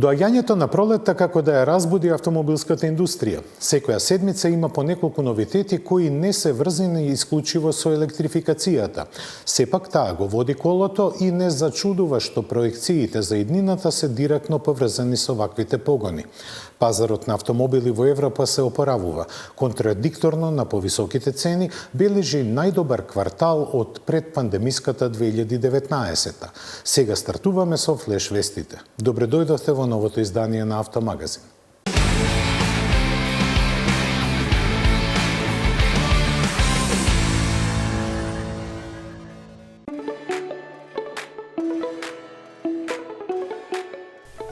Доаѓањето на пролетта како да ја разбуди автомобилската индустрија. Секоја седмица има по неколку новитети кои не се врзани исклучиво со електрификацијата. Сепак таа го води колото и не зачудува што проекциите за иднината се директно поврзани со ваквите погони. Пазарот на автомобили во Европа се опоравува. Контрадикторно на повисоките цени бележи најдобар квартал од предпандемиската 2019. Сега стартуваме со флеш вестите. Добре дојдовте во новото издание на Автомагазин.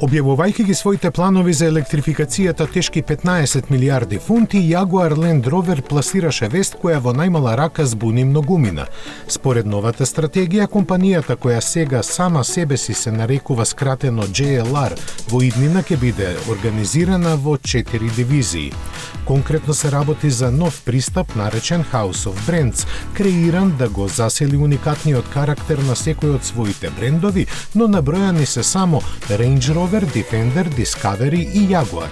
Објавувајќи ги своите планови за електрификацијата тешки 15 милиарди фунти, Jaguar Land Rover пласираше вест која во најмала рака збуни многумина. Според новата стратегија, компанијата која сега сама себе си се нарекува скратено JLR, во иднина ќе биде организирана во 4 дивизии. Конкретно се работи за нов пристап наречен House of Brands, креиран да го засели уникатниот карактер на секој од своите брендови, но набројани се само Range Rover, Defender, Discovery и Jaguar.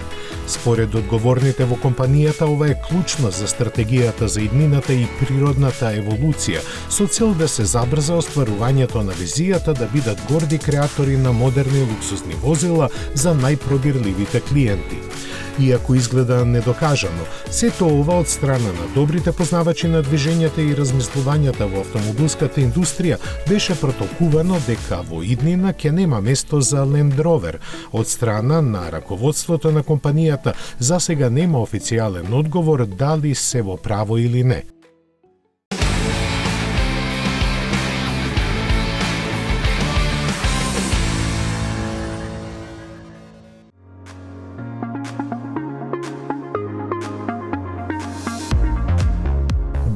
Според одговорните во компанијата, ова е клучно за стратегијата за иднината и природната еволуција, со цел да се забрза остварувањето на визијата да бидат горди креатори на модерни луксузни возила за најпробирливите клиенти. Иако изгледа недокажано, сето ова од страна на добрите познавачи на движењата и размислувањата во автомобилската индустрија беше протолкувано дека во иднина ќе нема место за Land Rover. Од страна на раководството на компанијата засега нема официјален одговор дали се во право или не.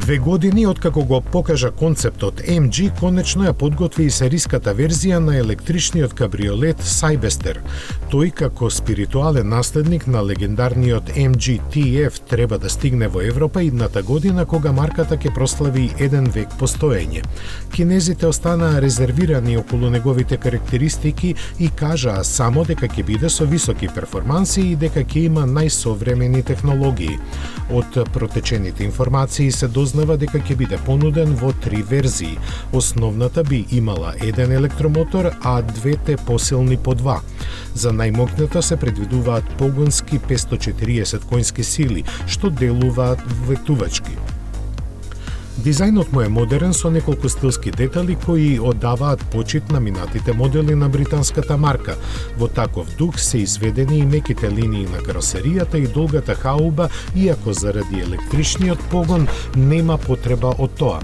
Две години откако го покажа концептот MG, конечно ја подготви и сериската верзија на електричниот кабриолет Cyberster. Тој како спиритуален наследник на легендарниот MG TF треба да стигне во Европа идната година кога марката ќе прослави 1 век постоење. Кинезите останаа резервирани околу неговите карактеристики и кажаа само дека ќе биде со високи перформанси и дека ќе има најсовремени технологии. Од протечените информации се дознава дека ќе биде понуден во 3 верзии. Основната би имала еден електромотор, а двете посилни по 2. За најмокната се предвидуваат погонски 540 конски сили, што делуваат ветувачки. Дизајнот му е модерен со неколку стилски детали кои оддаваат почит на минатите модели на британската марка. Во таков дух се изведени и меките линии на каросеријата и долгата хауба, иако заради електричниот погон нема потреба од тоа.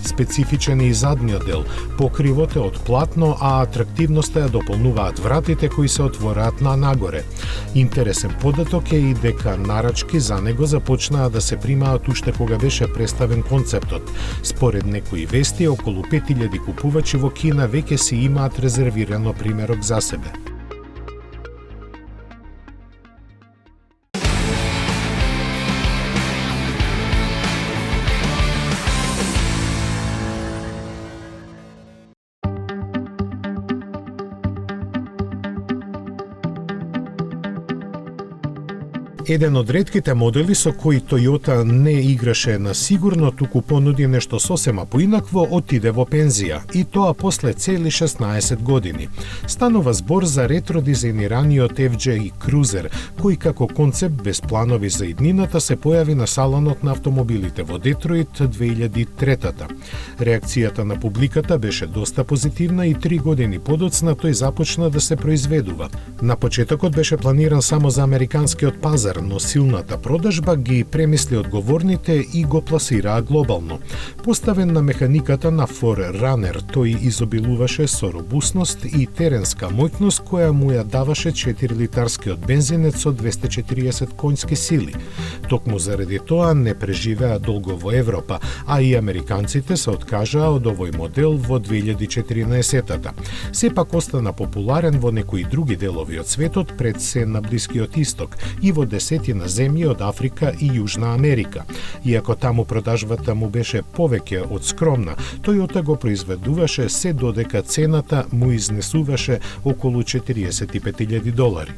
Специфичен е и задниот дел. Покривот е од платно, а атрактивноста ја дополнуваат вратите кои се отвораат на нагоре. Интересен податок е и дека нарачки за него започнаа да се примаат уште кога беше представен концептот. Според некои вести, околу 5000 купувачи во Кина веќе си имаат резервирано примерок за себе. Еден од ретките модели со кои Toyota не играше на сигурно, туку понуди нешто сосема поинакво, отиде во пензија, и тоа после цели 16 години. Станува збор за ретро дизајнираниот FJ Cruiser, кој како концепт без планови за иднината се појави на салонот на автомобилите во Детройт 2003-та. Реакцијата на публиката беше доста позитивна и 3 години подоцна тој започна да се произведува. На почетокот беше планиран само за американскиот пазар, пазар, но силната продажба ги премисли одговорните и го пласираа глобално. Поставен на механиката на Forerunner, тој изобилуваше со робусност и теренска моќност која му ја даваше 4-литарскиот бензинец со 240 конски сили. Токму заради тоа не преживеа долго во Европа, а и американците се откажаа од овој модел во 2014-та. Сепак остана популарен во некои други делови од светот, пред се на Блискиот Исток и во десетина земји од Африка и Јужна Америка. Иако таму продажбата му беше повеќе од скромна, Тојота го произведуваше се додека цената му изнесуваше околу $45,000.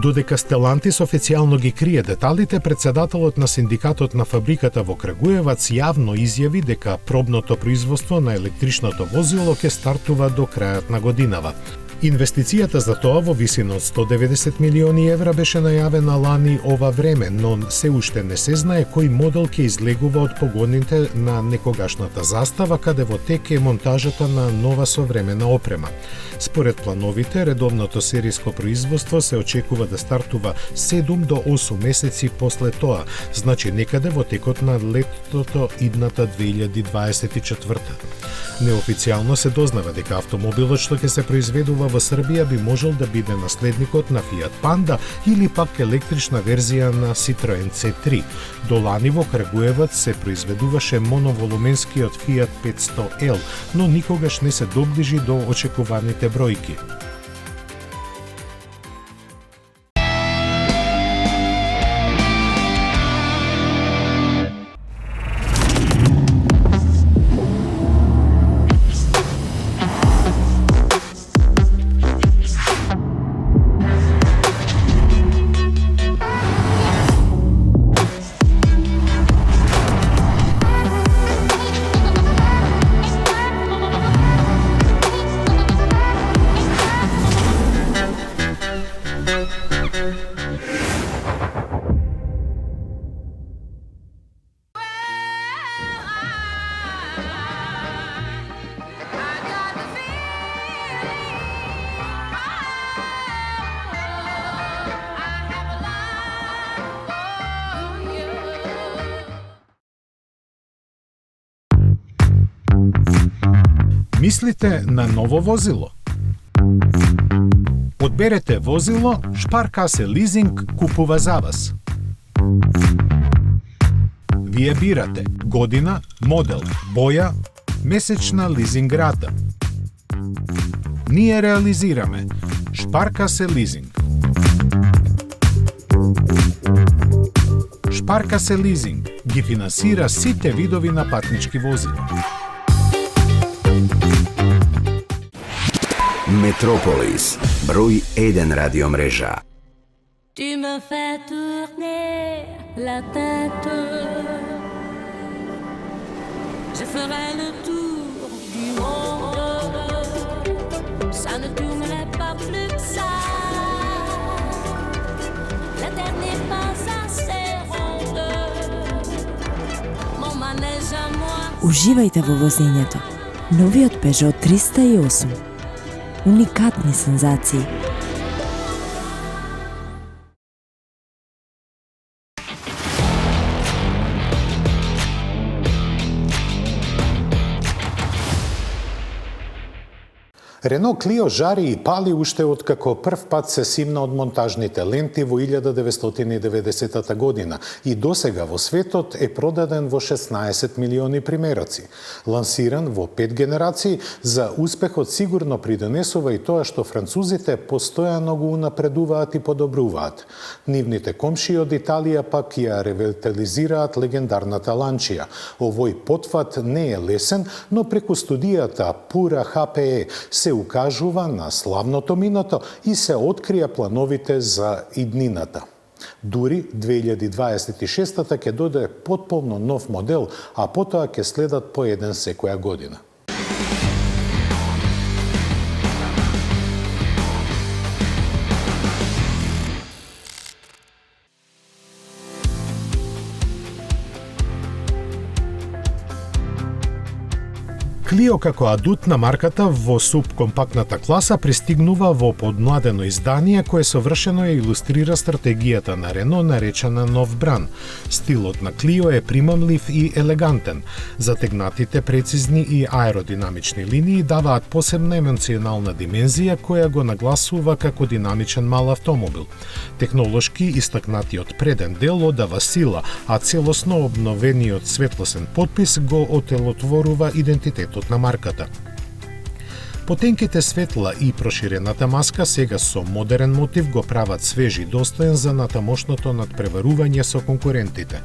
Додека Стелантис официјално ги крие деталите, председателот на синдикатот на фабриката во Крагуевац јавно изјави дека пробното производство на електричното возило ќе стартува до крајот на годинава. Инвестицијата за тоа во висина од 190 милиони евра беше најавена лани ова време, но се уште не се знае кој модел ќе излегува од погоните на некогашната застава, каде во тек е монтажата на нова современа опрема. Според плановите, редовното серијско производство се очекува да стартува 7 до 8 месеци после тоа, значи некаде во текот на летото идната 2024. Неофицијално се дознава дека автомобилот што ќе се произведува во Србија би можел да биде наследникот на Fiat Panda или пак електрична верзија на Citroen C3. До лани во Крагуевац се произведуваше моноволуменскиот Fiat 500L, но никогаш не се доближи до очекуваните бројки. Мислите на ново возило? Одберете возило, Шпаркасе лизинг купува за вас. Вие бирате година, модел, боја, месечна лизинг рата. Ние реализираме Шпаркасе лизинг. Шпаркасе лизинг ги финансира сите видови на патнички возила. Метрополис, број 1 радиомрежа. Tu me fais tourner la tête. Je ferai le tour du monde. Ça ne tournerait pas plus que ça. La terre n'est pas assez ronde. Mon manège à moi. Уживајте во возењето. Новиот Peugeot 308. Уникатни сензации. Рено Клио жари и пали уште откако прв пат се симна од монтажните ленти во 1990 година и досега во светот е продаден во 16 милиони примероци. Лансиран во 5 генерации, за успехот сигурно придонесува и тоа што французите постојано го унапредуваат и подобруваат. Нивните комшии од Италија пак ја ревитализираат легендарната Ланчија. Овој потфат не е лесен, но преку студијата Pura HPE се укажува на славното минато и се открија плановите за иднината. Дури 2026-та ќе дојде потполно нов модел, а потоа ќе следат по еден секоја година. Клио како адут на марката во субкомпактната класа пристигнува во подмладено издание кое совршено ја илустрира стратегијата на Рено наречена Нов бран. Стилот на Клио е примамлив и елегантен. Затегнатите прецизни и аеродинамични линии даваат посебна емоционална димензија која го нагласува како динамичен мал автомобил. Технолошки истакнатиот преден дел одава сила, а целосно обновениот светлосен потпис го отелотворува идентитетот на марката. Потенките светла и проширената маска сега со модерен мотив го прават свеж и достоен за натамошното надпреварување со конкурентите.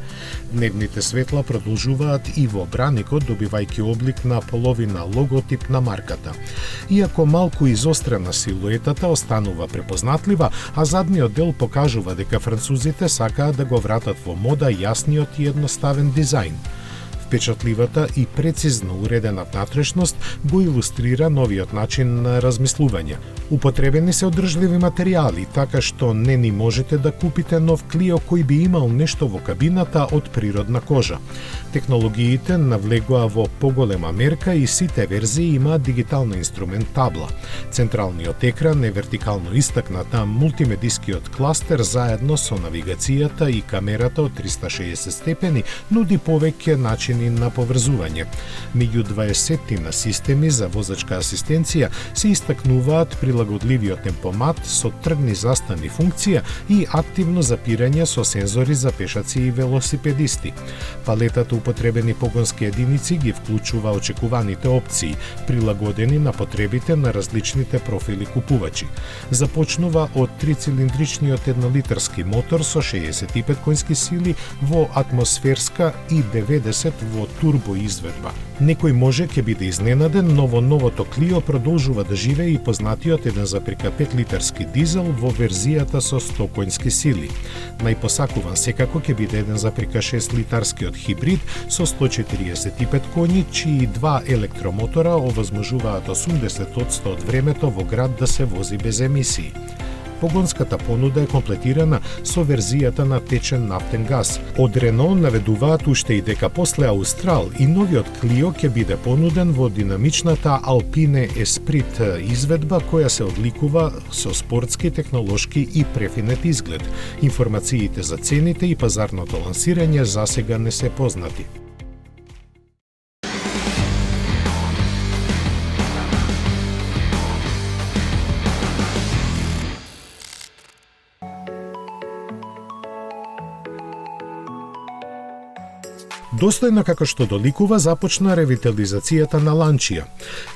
Дневните светла продолжуваат и во браникот, добивајќи облик на половина логотип на марката. Иако малку изострена силуетата останува препознатлива, а задниот дел покажува дека французите сакаат да го вратат во мода јасниот и едноставен дизајн. Впечатливата и прецизно уредена внатрешност го илустрира новиот начин на размислување. Употребени се одржливи материјали, така што не ни можете да купите нов Клио кој би имал нешто во кабината од природна кожа. Технологиите навлегоа во поголема мерка и сите верзии имаат дигитална инструмент табла. Централниот екран е вертикално истакната мултимедискиот кластер заедно со навигацијата и камерата од 360 степени нуди повеќе начини на поврзување. Меѓу 20 системи за возачка асистенција се истакнуваат прилагодливиот темпомат со тргни застани функција и активно запирање со сензори за пешаци и велосипедисти. Палетата употребени погонски единици ги вклучува очекуваните опции, прилагодени на потребите на различните профили купувачи. Започнува од 3-цилиндричниот еднолитарски мотор со 65 конски сили во атмосферска и 90 во турбо изведба. Некој може ќе биде изненаден, но во новото Клио продолжува да живее и познатиот 1,5 литарски дизел во верзијата со 100 конски сили. Најпосакуван секако ќе биде 1,6 литарскиот хибрид со 145 коњи, чии два електромотора овозможуваат 80% од времето во град да се вози без емисии. Погонската понуда е комплетирана со верзијата на течен нафтен газ. Од Рено наведуваат уште и дека после Аустрал и новиот Клио ќе биде понуден во динамичната Alpine Esprit изведба која се одликува со спортски, технолошки и префинет изглед. Информациите за цените и пазарното лансирање засега не се познати. Достојно како што доликува, започна ревитализацијата на Ланчија.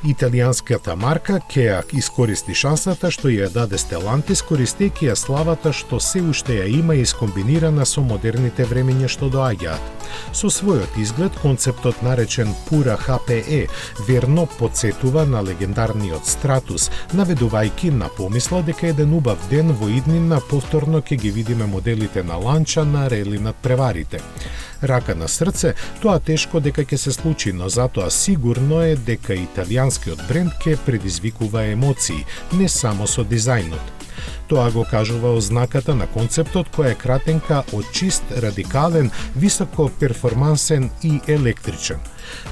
Италијанската марка ќе искористи шансата што ја даде Stellantis, користејќи ја славата што се уште ја има и скомбинирана со модерните времиња што доаѓаат. Со својот изглед, концептот наречен Pura HPE верно потсетува на легендарниот Stratus, наведувајќи на помисла дека еден убав ден во иднина повторно ќе ги видиме моделите на Ланча на рели над преварите. Рака на срце, тоа тешко дека ќе се случи, но затоа сигурно е дека италијанскиот бренд ќе предизвикува емоции, не само со дизајнот. Тоа го кажува ознаката на концептот која е кратенка од чист, радикален, високо перформансен и електричен.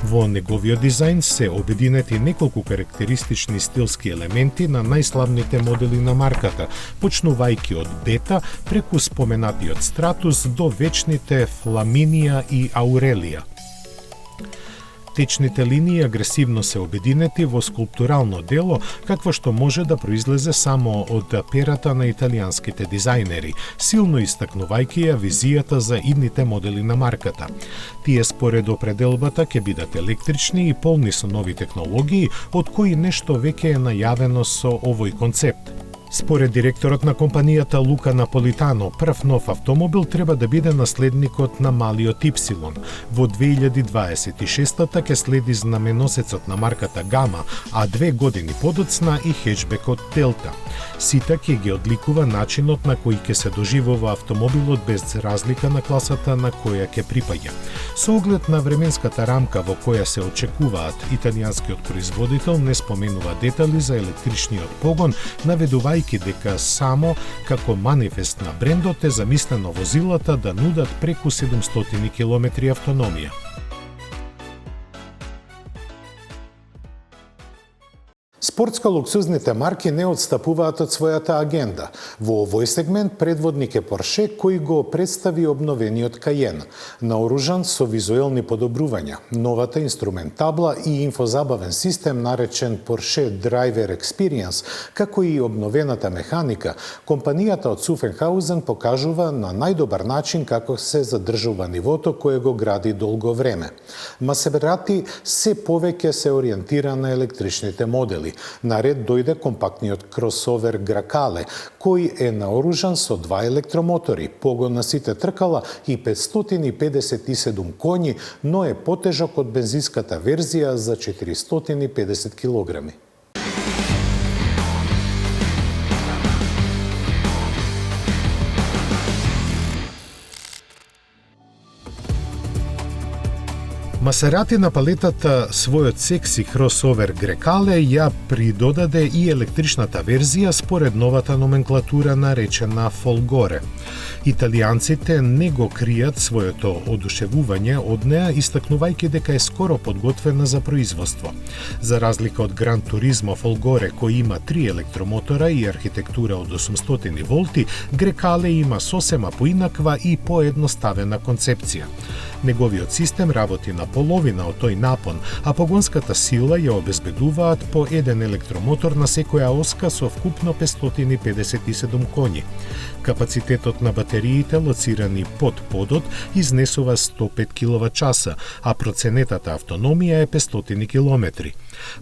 Во неговиот дизајн се обединети неколку карактеристични стилски елементи на најславните модели на марката, почнувајќи од Бета преку споменатиот Stratus до вечните Фламинија и Аурелија. Течните линии агресивно се обединети во скулптурално дело, какво што може да произлезе само од перата на италијанските дизајнери, силно истакнувајќи ја визијата за идните модели на марката. Тие според определбата ќе бидат електрични и полни со нови технологии, од кои нешто веќе е најавено со овој концепт. Според директорот на компанијата Лука Наполитано, прв нов автомобил треба да биде наследникот на малиот Y. Во 2026-та ќе следи знаменосецот на марката Гама, а 2 години подоцна и хеджбекот Делта. Сите ќе ги одликува начинот на кој ќе се доживува автомобилот без разлика на класата на која ќе припаѓа. Со оглед на временската рамка во која се очекуваат, италијанскиот производител не споменува детали за електричниот погон, наведувајќи дека само како манифест на брендот е замислено возилата да нудат преку 700 км автономија. Спортско луксузните марки не отстапуваат од својата агенда. Во овој сегмент предводник е Порше, кој го представи обновениот Каен, наоружан со визуелни подобрувања, новата инструмент табла и инфозабавен систем наречен Porsche Driver Experience, како и обновената механика. Компанијата од Цуфенхаузен покажува на најдобар начин како се задржува нивото кое го гради долго време. Масерати се повеќе се ориентира на електричните модели. Наред дојде компактниот кросовер Гракале, кој е наоружан со 2 електромотори, погон на сите тркала и 557 коњи, но е потежок од бензинската верзија за 450 килограми. Масерати на палетата својот секси кросовер Грекале ја придодаде и електричната верзија според новата номенклатура наречена Folgore. Италијанците не го кријат своето одушевување од неа, истакнувајќи дека е скоро подготвена за производство. За разлика од Гран Туризмо Folgore, кој има 3 електромотора и архитектура од 800 волти, Грекале има сосема поинаква и поедноставена концепција. Неговиот систем работи на половина од тој напон, а погонската сила ја обезбедуваат по еден електромотор на секоја оска со вкупно 557 коњи. Капацитетот на батериите лоцирани под подот изнесува 105 киловат-часа, а проценетата автономија е 500 километри.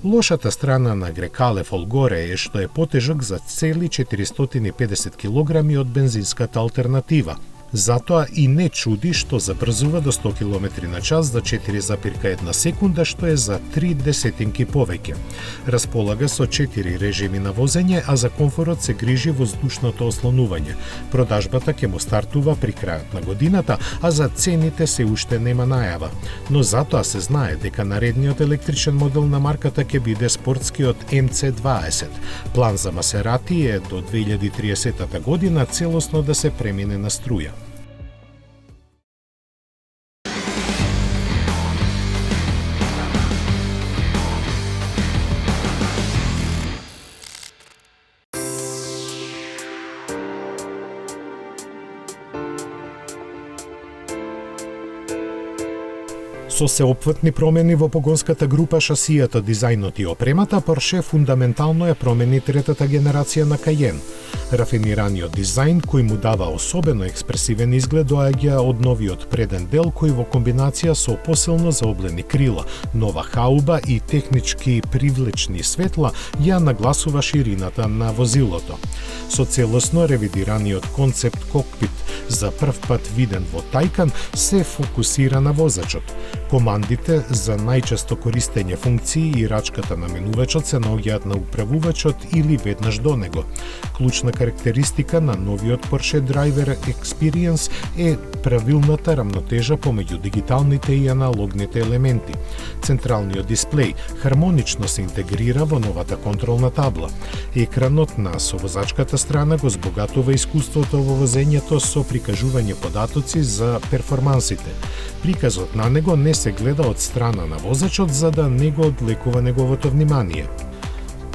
Лошата страна на Грекале Folgore е што е потежок за цели 450 килограми од бензинската алтернатива. Затоа и не чуди што забрзува до 100 км на час за 4,1 секунда, што е за 3 десетинки повеќе. Располага со 4 режими на возење, а за комфорот се грижи воздушното ослонување. Продажбата ќе му стартува при крајот на годината, а за цените се уште нема најава. Но затоа се знае дека наредниот електричен модел на марката ќе биде спортскиот MC20. План за Масерати е до 2030 година целосно да се премине на струја. Со сеопфатни промени во погонската група, шасијата, дизајнот и опремата, Порше фундаментално ја промени третата генерација на Каен. Рафинираниот дизајн, кој му дава особено експресивен изглед, доаѓа од новиот преден дел, кој во комбинација со посилно заоблени крила, нова хауба и технички привлечни светла ја нагласува ширината на возилото. Со целосно ревидираниот концепт кокпит, за прв пат виден во Тајкан, се фокусира на возачот. Командите за најчесто користење функции и рачката на менувачот се наоѓаат на управувачот или веднаш до него. Клучна карактеристика на новиот Porsche Driver Experience е правилната рамнотежа помеѓу дигиталните и аналогните елементи. Централниот дисплеј хармонично се интегрира во новата контролна табла. Екранот на совозачката страна го збогатува искуството во возењето со прикажување податоци за перформансите. Приказот на него не се гледа од страна на возачот за да не го одвлекува неговото внимание.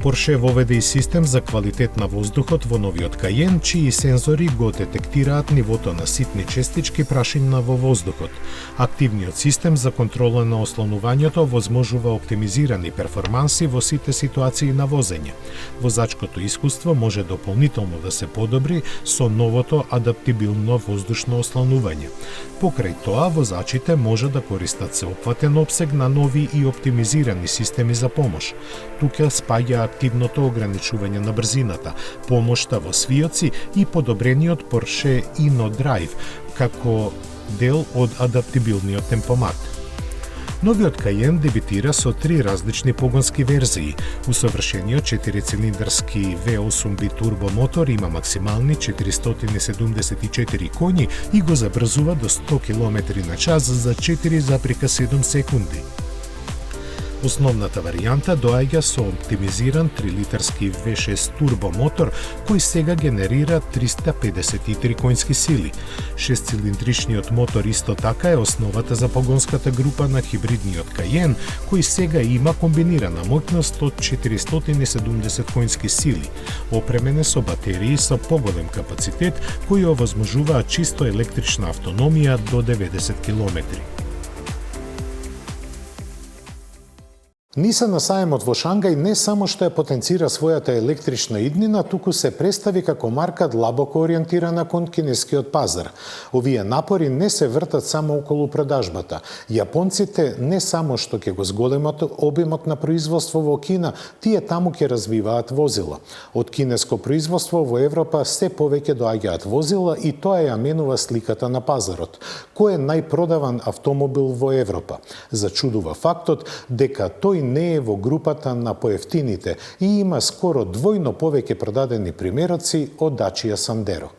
Порше воведе и систем за квалитет на воздухот во новиот Каен, чии сензори го детектираат нивото на ситни честички прашина во воздухот. Активниот систем за контрола на ослонувањето возможува оптимизирани перформанси во сите ситуации на возење. Возачкото искуство може дополнително да се подобри со новото адаптибилно воздушно ослонување. Покрај тоа, возачите може да користат сеопфатен опсег на нови и оптимизирани системи за помош. Тука спаѓа активното ограничување на брзината, помошта во свиоци и подобрениот Porsche InnoDrive како дел од адаптибилниот темпомат. Новиот Каен дебитира со 3 различни погонски верзии. Усовршениот 4-цилиндарски V8 битурбомотор има максимални 474 коњи и го забрзува до 100 км на час за 4,7 секунди. Основната варијанта доаѓа со оптимизиран 3-литарски V6 турбо мотор кој сега генерира 353 конски сили. 6-цилиндричниот мотор исто така е основата за погонската група на хибридниот Cayenne, кој сега има комбинирана моќност од 470 конски сили, опремен е со батерии со поголем капацитет кои овозможуваат чисто електрична автономија до 90 км. Нисан на саемот во Шангај не само што ја потенцира својата електрична иднина, туку се представи како марка длабоко ориентирана кон кинескиот пазар. Овие напори не се вртат само околу продажбата. Јапонците не само што ќе го зголемат обемот на производство во Кина, тие таму ќе развиваат возила. Од кинеско производство во Европа се повеќе доаѓаат возила и тоа ја менува сликата на пазарот. Кој е најпродаван автомобил во Европа? Зачудува фактот дека тој не е во групата на поевтините и има скоро двојно повеќе продадени примероци од Dacia Sandero.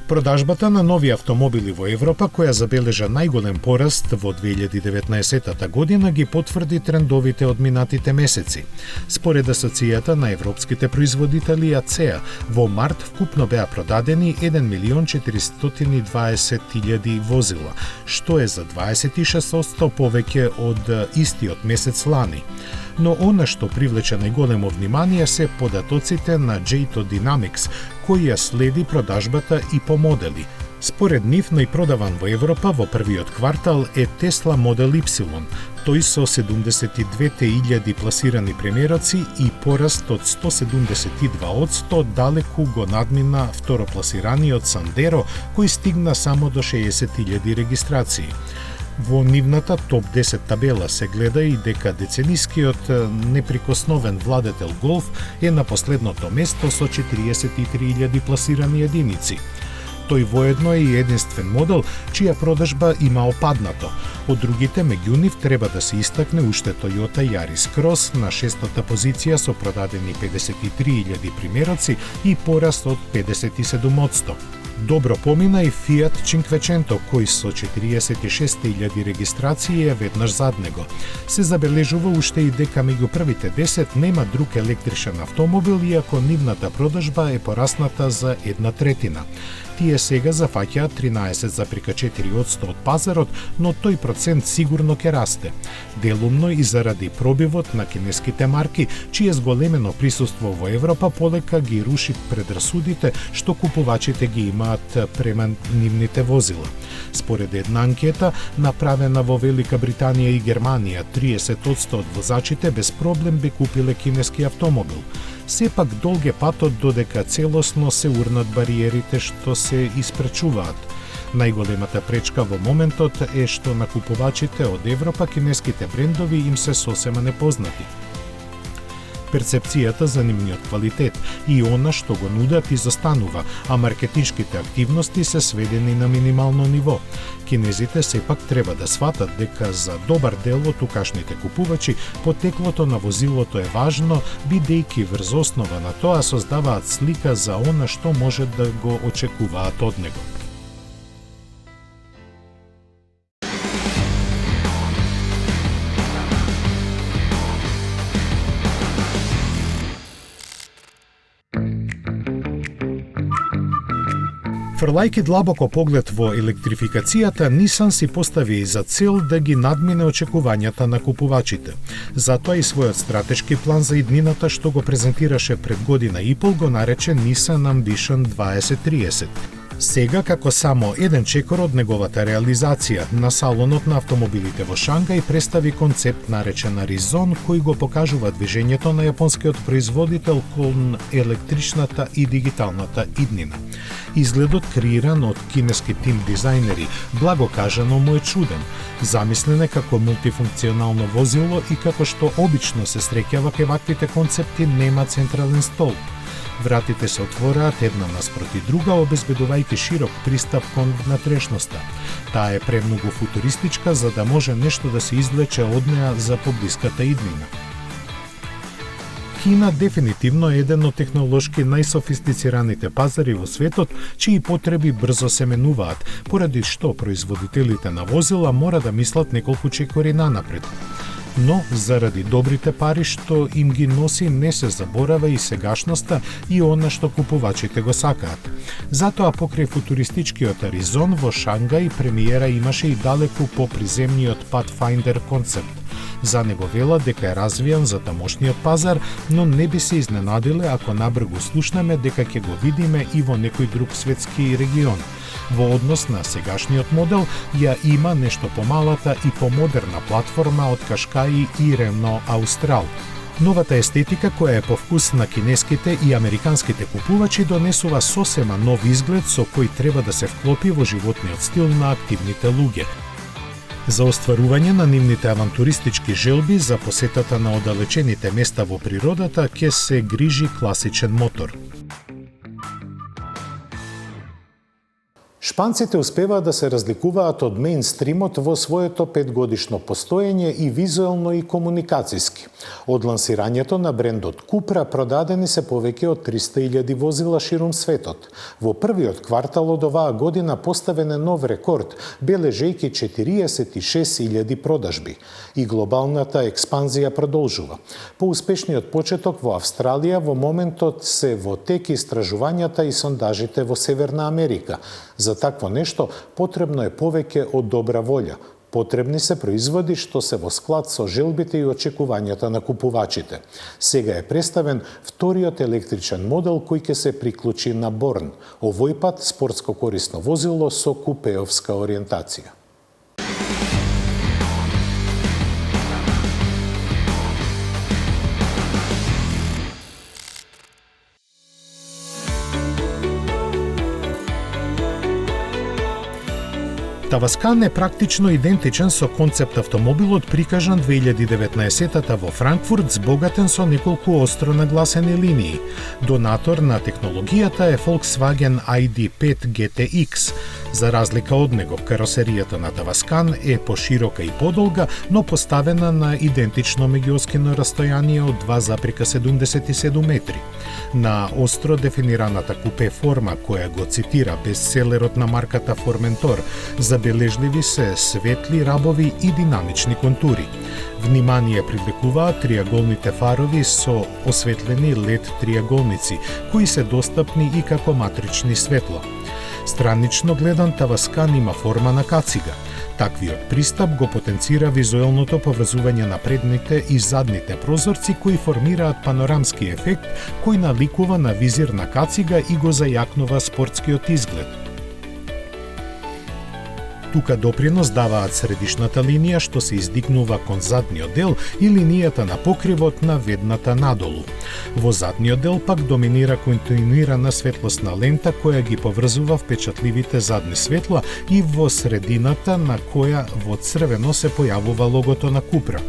Продажбата на нови автомобили во Европа, која забележа најголем пораст во 2019 година, ги потврди трендовите од минатите месеци. Според Асоцијата на европските производители АЦЕА, во март вкупно беа продадени 1.420.000 возила, што е за 26% повеќе од истиот месец лани. Но она што привлече најголемо внимание се податоците на Jato Dynamics, кој ја следи продажбата и по модели. Според нив, најпродаван во Европа во првиот квартал е Tesla Model Y, тој со 72.000 пласирани примероци и пораст од 172% далеку го надмина второпласираниот Sandero, кој стигна само до 60.000 регистрации. Во нивната топ 10 табела се гледа и дека деценискиот неприкосновен владетел Golf е на последното место со 43.000 пласирани единици. Тој воедно е и единствен модел чија продажба има опаднато. Од другите меѓу нив треба да се истакне уште Toyota Yaris Cross на 6-та позиција со продадени 53.000 примероци и пораст од 57%. Добро помина и Fiat Cinquecento, кој со 46.000 регистрации е веднаш зад него. Се забележува уште и дека меѓу првите 10 нема друг електричен автомобил, иако нивната продажба е порасната за 1/3. Тие сега зафаќаат 13,4% од пазарот, но тој процент сигурно ќе расте. Делумно и заради пробивот на кинеските марки, чие зголемено присуство во Европа полека ги руши предрасудите што купувачите ги имаат према нивните возила. Според една анкета, направена во Велика Британија и Германија, 30% од возачите без проблем би купиле кинески автомобил. Сепак долг е патот додека целосно се урнат бариерите што се испречуваат. Најголемата пречка во моментот е што на купувачите од Европа кинеските брендови им се сосема непознати. Перцепцијата за нивниот квалитет и она што го нудат изостанува, а маркетиншките активности се сведени на минимално ниво. Кинезите сепак треба да сватат дека за добар дел од тукашните купувачи потеклото на возилото е важно, бидејќи врз основа на тоа создаваат слика за она што може да го очекуваат од него. Фрлајки длабоко поглед во електрификацијата, Нисан си постави за цел да ги надмине очекувањата на купувачите. Затоа и својот стратешки план за иднината што го презентираше пред година и пол го нарече Nissan Ambition 2030. Сега, како само еден чекор од неговата реализација, на салонот на автомобилите во Шангај представи концепт наречен Аризон, кој го покажува движењето на јапонскиот производител кон електричната и дигиталната иднина. Изгледот креиран од кинески тим дизајнери, благо кажано му е чуден. Замислен е како мултифункционално возило и како што обично се среќава кај ваквите концепти нема централен столб. Вратите се отвораат една наспроти друга, обезбедувајќи широк пристап кон внатрешноста. Таа е премногу футуристичка за да може нешто да се извлече од неа за поблиската иднина. Кина дефинитивно е еден од технолошки најсофистицираните пазари во светот, чии потреби брзо се менуваат, поради што производителите на возила мора да мислат неколку чекори нанапред. Но, заради добрите пари што им ги носи, не се заборава и сегашноста и она што купувачите го сакаат. Затоа покрај футуристичкиот Аризон во Шангај премиера имаше и далеку по приземниот Pathfinder концепт. За него вела дека е развијан за тамошниот пазар, но не би се изненадиле ако набрзо слушнеме дека ќе го видиме и во некој друг светски регион. Во однос на сегашниот модел, ја има нешто помалата и помодерна платформа од Кашкаи и Рено Аустрал. Новата естетика, која е по вкус на кинеските и американските купувачи, донесува сосема нов изглед со кој треба да се вклопи во животниот стил на активните луѓе. За остварување на нивните авантуристички желби за посетата на оддалечените места во природата ќе се грижи класичен мотор. Шпанците успеваат да се разликуваат од мејнстримот во своето 5-годишно постоење и визуелно и комуникацијски. Од лансирањето на брендот Купра продадени се повеќе од 300.000 возила ширум светот. Во првиот квартал од оваа година поставен е нов рекорд, бележејќи 46.000 продажби. И глобалната експанзија продолжува. По успешниот почеток во Австралија во моментот се во тек истражувањата и сондажите во Северна Америка. За такво нешто потребно е повеќе од добра волја. Потребни се производи што се во склад со желбите и очекувањата на купувачите. Сега е представен вториот електричен модел кој ќе се приклучи на Борн. Овој пат спортско корисно возило со купеовска ориентација. Таваскан е практично идентичен со концепт автомобилот прикажан 2019-та во Франкфурт, збогатен со неколку остро нагласени линии. Донатор на технологијата е Volkswagen ID.5 GTX. За разлика од него, каросеријата на Таваскан е поширока и подолга, но поставена на идентично меѓуоскино растојание од 2,77 метри. На остро дефинираната купе форма, која го цитира бестселерот на марката Formentor, забележливи се светли рабови и динамични контури. Внимание привлекуваат триаголните фарови со осветлени LED триаголници, кои се достапни и како матрични светла. Странично гледан, Таваскан има форма на кацига. Таквиот пристап го потенцира визуелното поврзување на предните и задните прозорци кои формираат панорамски ефект кој наликува на визир на кацига и го зајакнува спортскиот изглед. Тука допринос даваат средишната линија што се издигнува кон задниот дел и линијата на покривот на ведната надолу. Во задниот дел пак доминира континуирана светлосна лента која ги поврзува впечатливите задни светла и во средината на која во црвено се појавува логото на Купра.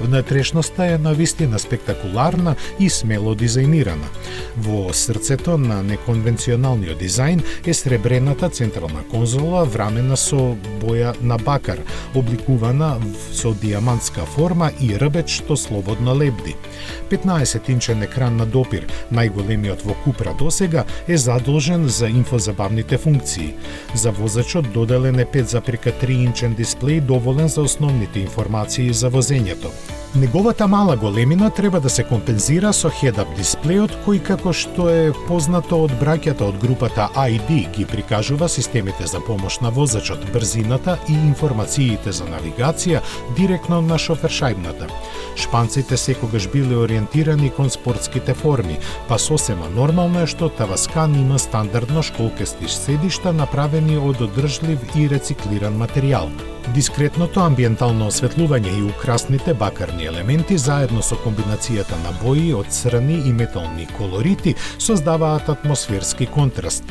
Внатрешноста е навистина спектакуларна и смело дизајнирана. Во срцето на неконвенционалниот дизајн е сребрената централна конзола врамена со боја на бакар, обликувана со диамантска форма и рбеч што слободно лебди. 15-инчен екран на допир, најголемиот во Купра досега, е задолжен за инфозабавните функции. За возачот доделен е 5,3-инчен дисплеј доволен за основните информации за возењето. Неговата мала големина треба да се компензира со head-up дисплејот кој, како што е познато од браќата од групата ID, ги прикажува системите за помош на возачот, брзината и информациите за навигација директно на шофершајбната. Шпанците секогаш биле ориентирани кон спортските форми, па сосема нормално е што Таваскан има стандардно школкасти седишта направени од одржлив и рециклиран материјал. Дискретното амбиентално осветлување и украсните бакарни елементи заедно со комбинацијата на бои од црни и метални колорити создаваат атмосферски контраст.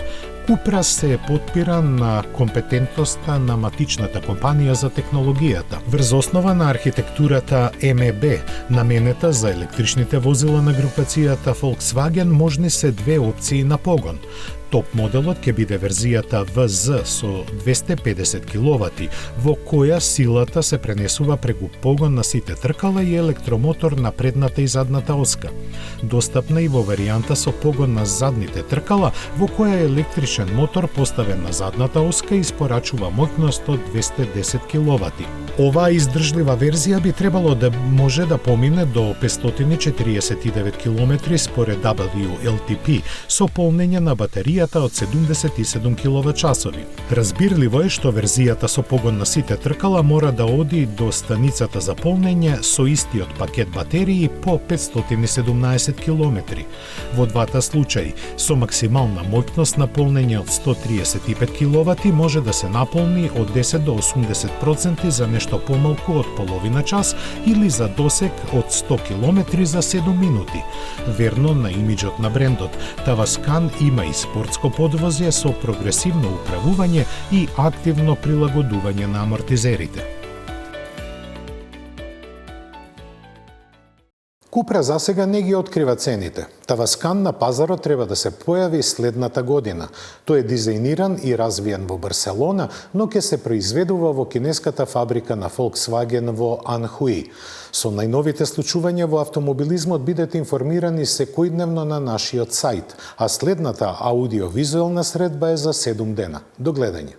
Купра се потпира на компетентноста на матичната компанија за технологијата. Врз основа на архитектурата MEB, наменета за електричните возила на групацијата Volkswagen, можни се две опции на погон. Топ моделот ќе биде верзијата VZ со 250 киловати, во која силата се пренесува преку погон на сите тркала и електромотор на предната и задната оска. Достапна и во варијанта со погон на задните тркала, во која електричен мотор поставен на задната оска испорачува моќност од 210 киловати. Оваа издржлива верзија би требало да може да помине до 549 км според WLTP со полнење на батеријата од 77 киловат-часови. Разбирливо е што верзијата со погон на сите тркала мора да оди до станицата за полнење со истиот пакет батерии по 517 км. Во двата случаи, со максимална моќност на полнење од 135 киловати може да се наполни од 10 до 80% за нешто помалку од половина час или за досек од 100 км за 7 минути. Верно на имиџот на брендот, Таваскан има и спортско подвозје со прогресивно управување и активно прилагодување на амортизерите. Купра засега не ги открива цените. Таваскан на пазарот треба да се појави следната година. Тој е дизајниран и развиен во Барселона, но ќе се произведува во кинеската фабрика на Volkswagen во Анхуи. Со најновите случувања во автомобилизмот бидете информирани секојдневно на нашиот сајт, а следната аудиовизуелна средба е за 7 дена. До гледање.